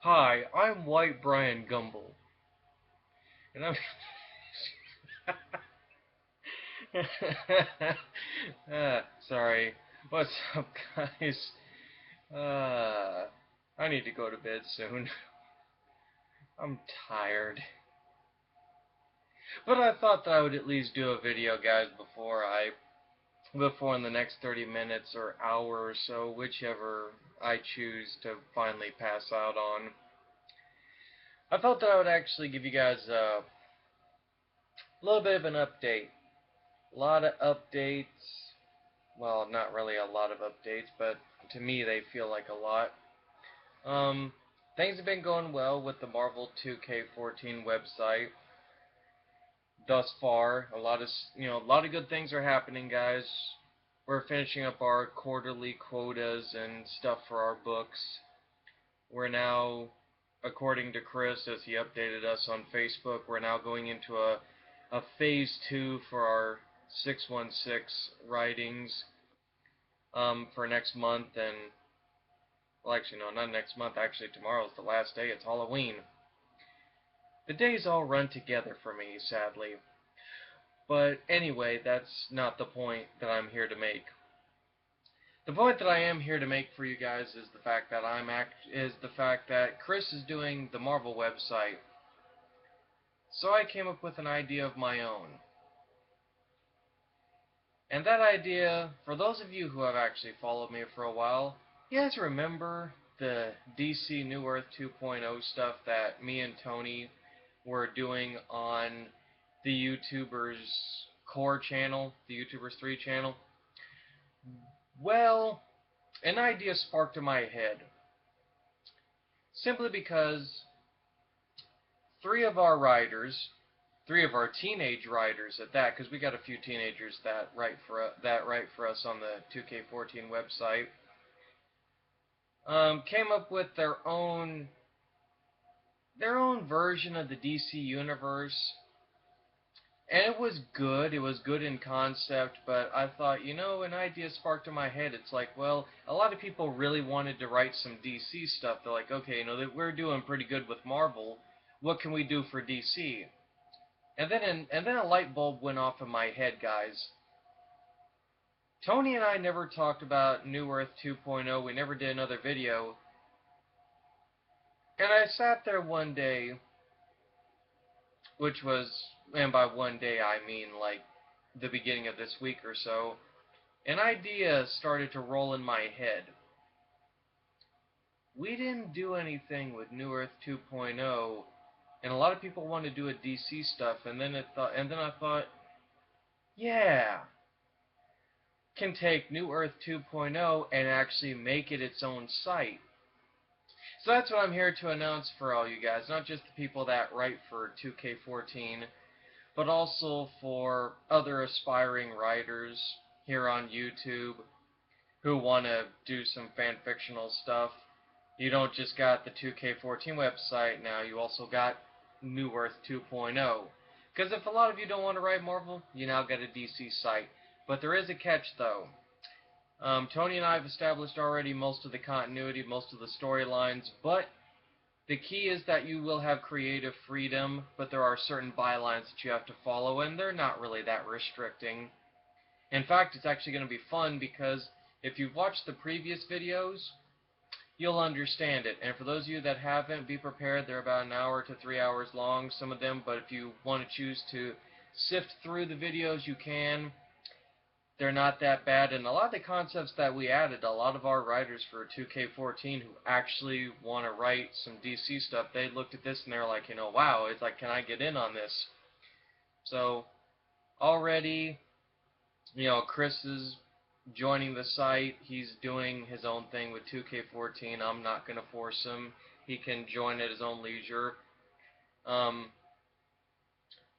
Hi, I'm White Brian Gumble, and I'm. Sorry. What's up, guys? Uh, I need to go to bed soon. I'm tired. But I thought that I would at least do a video, guys, before in the next 30 minutes or hour or so, whichever I choose to finally pass out on. I thought that I would actually give you guys a little bit of an update. A lot of updates. Well, not really a lot of updates, but to me they feel like a lot. Um, Things have been going well with the Marvel 2K14 website thus far. A lot of good things are happening, guys. We're finishing up our quarterly quotas and stuff for our books. We're now, according to Chris, as he updated us on Facebook, we're now going into a phase 2 for our 616 writings for next month, and well, actually, no, not next month. Actually, tomorrow's the last day. It's Halloween. The days all run together for me, sadly. But anyway, that's not the point that I'm here to make. The point that I am here to make for you guys is the fact that Chris is doing the Marvel website. So I came up with an idea of my own. And that idea, for those of you who have actually followed me for a while, you guys remember the DC New Earth 2.0 stuff that me and Tony were doing on the YouTubers core channel, the YouTubers 3 channel? Well, an idea sparked in my head. Simply because three of our writers, three of our teenage writers at that, because we got a few teenagers that write for us on the 2K14 website, came up with their own version of the DC universe, and it was good. It was good in concept, but I thought, an idea sparked in my head. It's like, well, a lot of people really wanted to write some DC stuff. They're like, okay, that we're doing pretty good with Marvel. What can we do for DC? And then a light bulb went off in my head, guys. Tony and I never talked about New Earth 2.0. We never did another video. And I sat there one day, which was, and by one day I mean like the beginning of this week or so, an idea started to roll in my head. We didn't do anything with New Earth 2.0, and a lot of people want to do a DC stuff, and then I thought, yeah, can take New Earth 2.0 and actually make it its own site. So that's what I'm here to announce for all you guys, not just the people that write for 2K14, but also for other aspiring writers here on YouTube who want to do some fan-fictional stuff. You don't just got the 2K14 website now, you also got New Earth 2.0. Because if a lot of you don't want to write Marvel, you now got a DC site. But there is a catch, though. Tony and I have established already most of the continuity, most of the storylines, but the key is that you will have creative freedom, but there are certain bylines that you have to follow, and they're not really that restricting. In fact, it's actually going to be fun because if you've watched the previous videos, you'll understand it. And for those of you that haven't, be prepared. They're about an hour to 3 hours long, some of them, but if you want to choose to sift through the videos, you can. They're not that bad, and a lot of the concepts that we added, a lot of our writers for 2K14 who actually want to write some DC stuff, they looked at this and they're like, wow, it's like, can I get in on this? So, already, Chris is joining the site. He's doing his own thing with 2K14. I'm not going to force him. He can join at his own leisure. Um,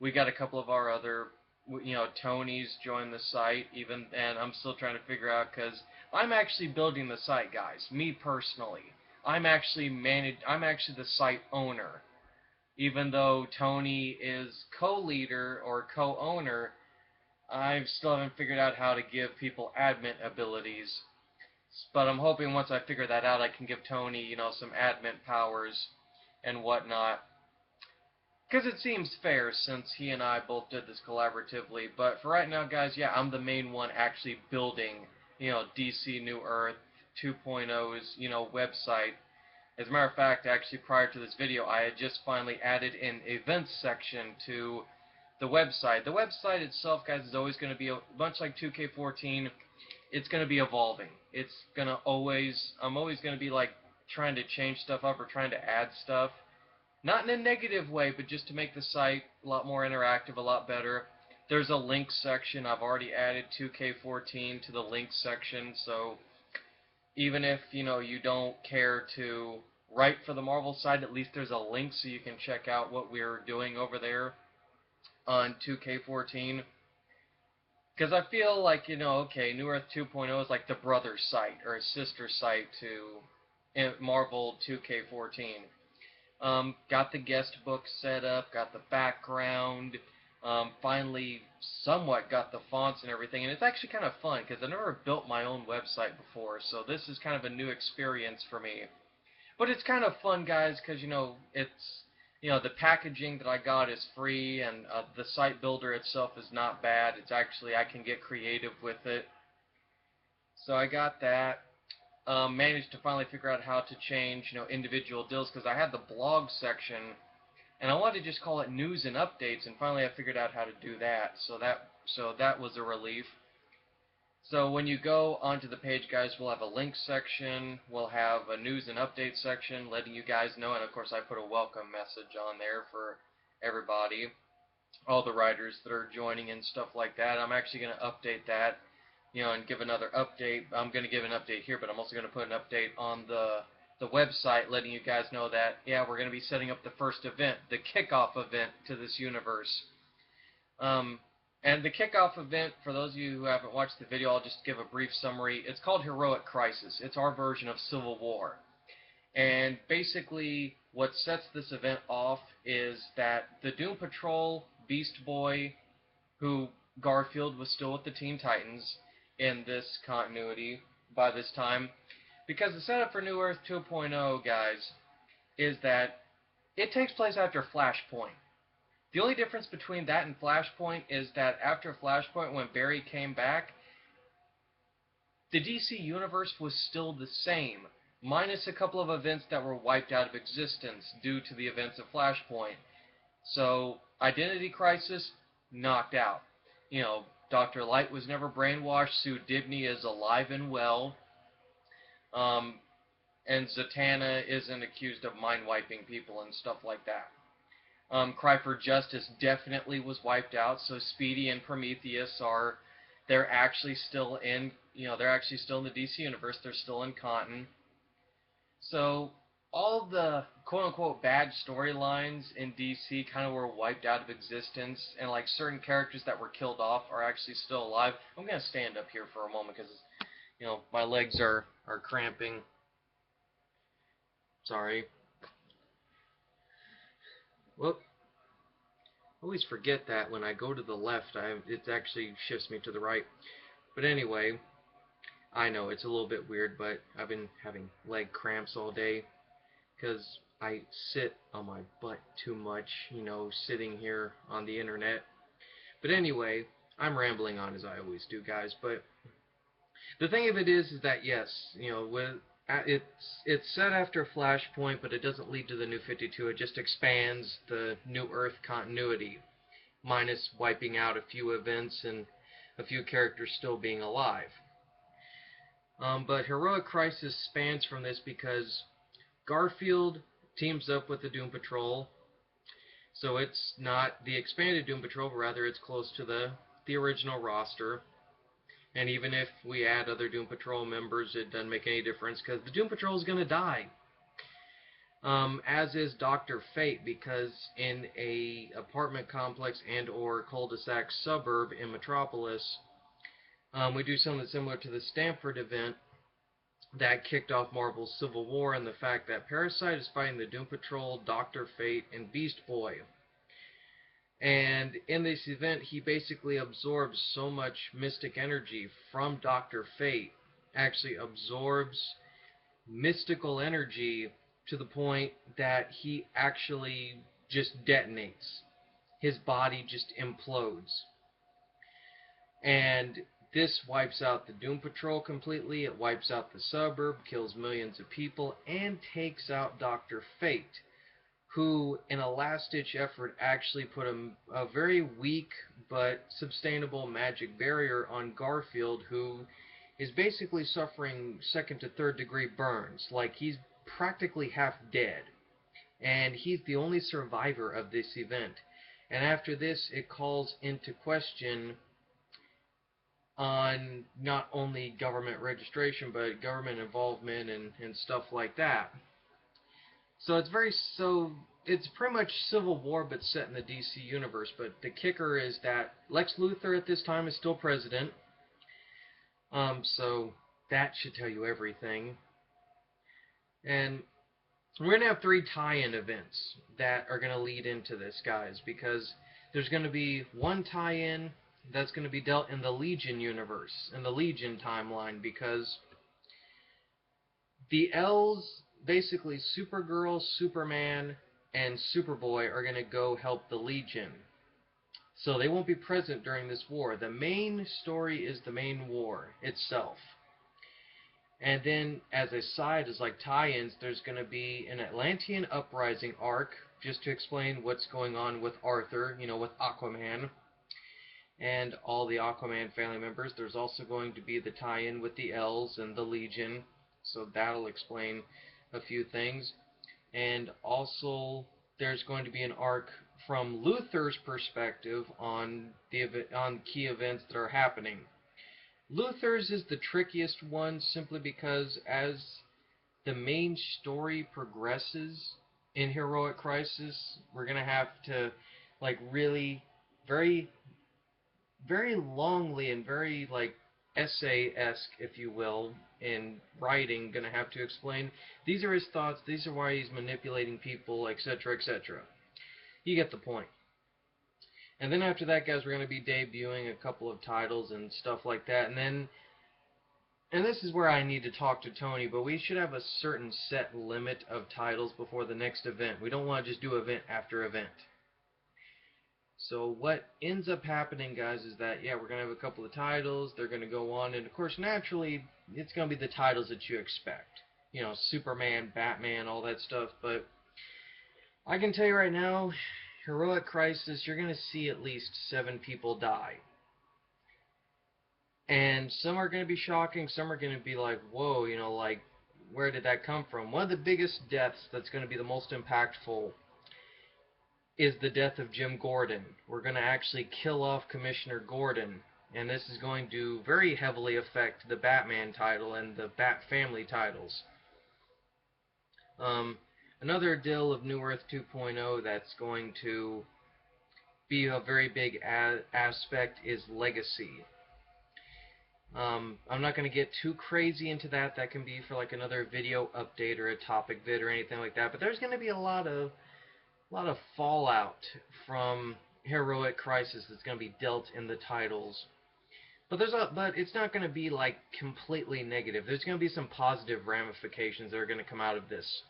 we got a couple of our other, Tony's joined the site, and I'm still trying to figure out, because I'm actually building the site, guys, me personally. I'm actually the site owner. Even though Tony is co-leader or co-owner, I still haven't figured out how to give people admin abilities. But I'm hoping once I figure that out, I can give Tony, some admin powers and whatnot. Because it seems fair since he and I both did this collaboratively. But for right now, guys, yeah, I'm the main one actually building, DC New Earth 2.0's, website. As a matter of fact, actually prior to this video, I had just finally added an events section to the website. The website itself, guys, is always going to be, much like 2K14, it's going to be evolving. It's going to always, I'm always going to be like trying to change stuff up or trying to add stuff. Not in a negative way, but just to make the site a lot more interactive, a lot better. There's a links section. I've already added 2K14 to the links section, so even if, you don't care to write for the Marvel side, at least there's a link so you can check out what we're doing over there on 2K14. Because I feel like, okay, New Earth 2.0 is like the brother site or a sister site to Marvel 2K14. Got the guest book set up, got the background, finally somewhat got the fonts and everything, and it's actually kind of fun because I've never built my own website before, so this is kind of a new experience for me. But it's kind of fun, guys, because, it's, the packaging that I got is free, and the site builder itself is not bad. It's actually, I can get creative with it. So I got that. Managed to finally figure out how to change, individual deals, because I had the blog section, and I wanted to just call it news and updates, and finally I figured out how to do that. So that was a relief. So when you go onto the page, guys, we'll have a link section, we'll have a news and update section letting you guys know, and of course I put a welcome message on there for everybody, all the writers that are joining and stuff like that. I'm actually going to update that, and give another update. I'm going to give an update here, but I'm also going to put an update on the website letting you guys know that, yeah, we're going to be setting up the first event, the kickoff event to this universe. And the kickoff event, for those of you who haven't watched the video, I'll just give a brief summary. It's called Heroic Crisis. It's our version of Civil War. And basically, what sets this event off is that the Doom Patrol, Beast Boy, who Garfield was still with the Teen Titans in this continuity by this time, because the setup for New Earth 2.0, guys, is that it takes place after Flashpoint. The only difference between that and Flashpoint is that after Flashpoint, when Barry came back, the DC Universe was still the same, minus a couple of events that were wiped out of existence due to the events of Flashpoint. So, Identity Crisis, knocked out. Dr. Light was never brainwashed, Sue Dibney is alive and well, and Zatanna isn't accused of mind-wiping people and stuff like that. Cry for Justice definitely was wiped out, so Speedy and Prometheus they're actually still in, they're actually still in the DC Universe, they're still in Cotton. So, all the quote-unquote bad storylines in DC kind of were wiped out of existence, and like certain characters that were killed off are actually still alive. I'm going to stand up here for a moment because, my legs are cramping. Sorry. Well, I always forget that when I go to the left, it actually shifts me to the right. But anyway, I know it's a little bit weird, but I've been having leg cramps all day because I sit on my butt too much, sitting here on the internet. But anyway, I'm rambling on as I always do, guys. But the thing of it is that yes, it's set after Flashpoint, but it doesn't lead to the New 52. It just expands the New Earth continuity, minus wiping out a few events and a few characters still being alive. But Heroic Crisis spans from this because Garfield teams up with the Doom Patrol, so it's not the expanded Doom Patrol, but rather it's close to the original roster. And even if we add other Doom Patrol members, it doesn't make any difference because the Doom Patrol is going to die. As is Dr. Fate, because in a apartment complex and or cul-de-sac suburb in Metropolis, we do something similar to the Stamford event that kicked off Marvel's Civil War, and the fact that Parasite is fighting the Doom Patrol, Dr. Fate, and Beast Boy. And in this event, he basically absorbs so much mystic energy from Dr. Fate actually absorbs mystical energy to the point that he actually just detonates. His body just implodes. And this wipes out the Doom Patrol completely. It wipes out the suburb, kills millions of people, and takes out Dr. Fate, who, in a last-ditch effort, actually put a very weak but sustainable magic barrier on Garfield, who is basically suffering second to third degree burns. Like, he's practically half dead. And he's the only survivor of this event. And after this, it calls into question on not only government registration, but government involvement and stuff like that. So it's pretty much Civil War, but set in the DC universe. But the kicker is that Lex Luthor at this time is still president. So that should tell you everything. And we're gonna have 3 tie-in events that are gonna lead into this, guys, because there's gonna be one tie-in that's gonna be dealt in the Legion universe, in the Legion timeline, because the L's, basically Supergirl, Superman, and Superboy, are going to go help the Legion. So they won't be present during this war. The main story is the main war itself. And then, as a side, as like tie-ins, there's going to be an Atlantean Uprising arc, just to explain what's going on with Arthur, with Aquaman, and all the Aquaman family members. There's also going to be the tie-in with the L's and the Legion, so that'll explain a few things. And also, there's going to be an arc from Luthor's perspective on key events that are happening. Luthor's is the trickiest one, simply because as the main story progresses in Heroic Crisis, we're gonna have to really very very longly and very essay-esque, if you will, in writing, gonna have to explain these are his thoughts, these are why he's manipulating people, etc., etc. You get the point. And then after that, guys, we're gonna be debuting a couple of titles and stuff like that, and this is where I need to talk to Tony, but we should have a certain set limit of titles before the next event. We don't want to just do event after event. So what ends up happening, guys, is that, yeah, we're going to have a couple of titles. They're going to go on. And, of course, naturally, it's going to be the titles that you expect. Superman, Batman, all that stuff. But I can tell you right now, Heroic Crisis, you're going to see at least 7 people die. And some are going to be shocking. Some are going to be like, whoa, where did that come from? One of the biggest deaths that's going to be the most impactful is the death of Jim Gordon. We're going to actually kill off Commissioner Gordon, and this is going to very heavily affect the Batman title and the Bat Family titles. Another deal of New Earth 2.0 that's going to be a very big aspect is legacy. I'm not going to get too crazy into that. That can be for another video update or a topic vid or anything like that, but there's going to be a lot of fallout from Heroic Crisis that's going to be dealt in the titles. But it's not going to be completely negative. There's going to be some positive ramifications that are going to come out of this.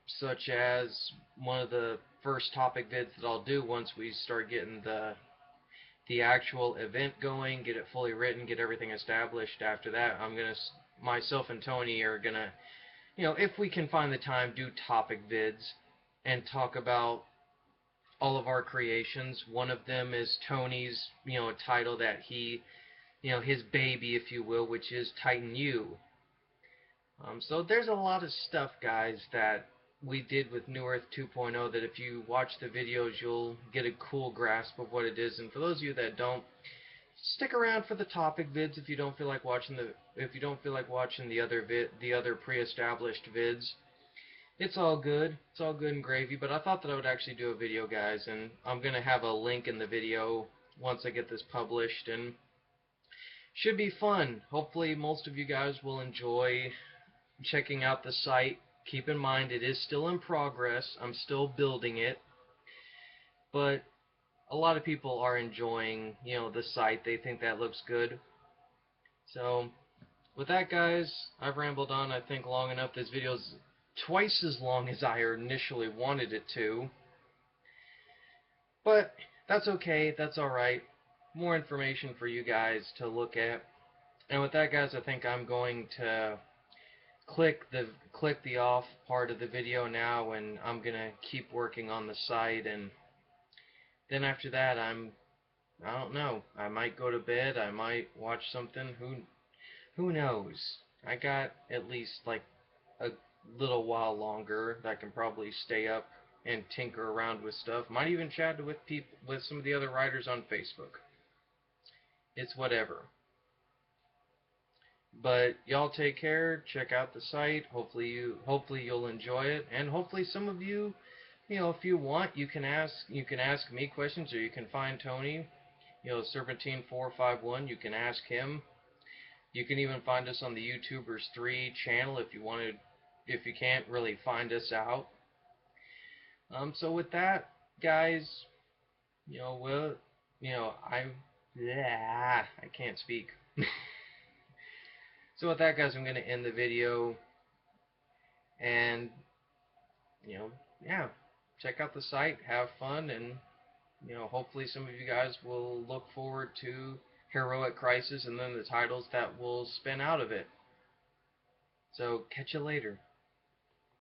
Such as one of the first topic vids that I'll do once we start getting the actual event going, get it fully written, get everything established. After that, myself and Tony are going to, if we can find the time, do topic vids and talk about all of our creations. One of them is Tony's, title that he, his baby, if you will, which is Titan U. So there's a lot of stuff, guys, that we did with New Earth 2.0 that if you watch the videos, you'll get a cool grasp of what it is. And for those of you that don't, stick around for the topic vids if you don't feel like watching the other pre-established vids. It's all good. It's all good and gravy, but I thought that I would actually do a video, guys, and I'm going to have a link in the video once I get this published, and should be fun. Hopefully most of you guys will enjoy checking out the site. Keep in mind, it is still in progress. I'm still building it, but a lot of people are enjoying, the site. They think that looks good. So, with that, guys, I've rambled on, I think, long enough. This video's twice as long as I initially wanted it to. But that's okay. That's alright. More information for you guys to look at. And with that, guys, I think I'm going to click the off part of the video now, and I'm gonna keep working on the site, and then after that I don't know, I might go to bed, I might watch something, who knows. I got at least like a little while longer that I can probably stay up and tinker around with stuff. Might even chat with some of the other writers on Facebook. It's whatever. But y'all take care. Check out the site. Hopefully you'll enjoy it, and hopefully some of you, if you want, you can ask me questions, or you can find Tony, Serpentine451. You can ask him. You can even find us on the YouTubers 3 channel if you can't really find us out. So with that, guys, I can't speak. So with that, guys, I'm going to end the video, and, yeah, check out the site, have fun, and, hopefully some of you guys will look forward to Heroic Crisis and then the titles that will spin out of it. So, catch you later.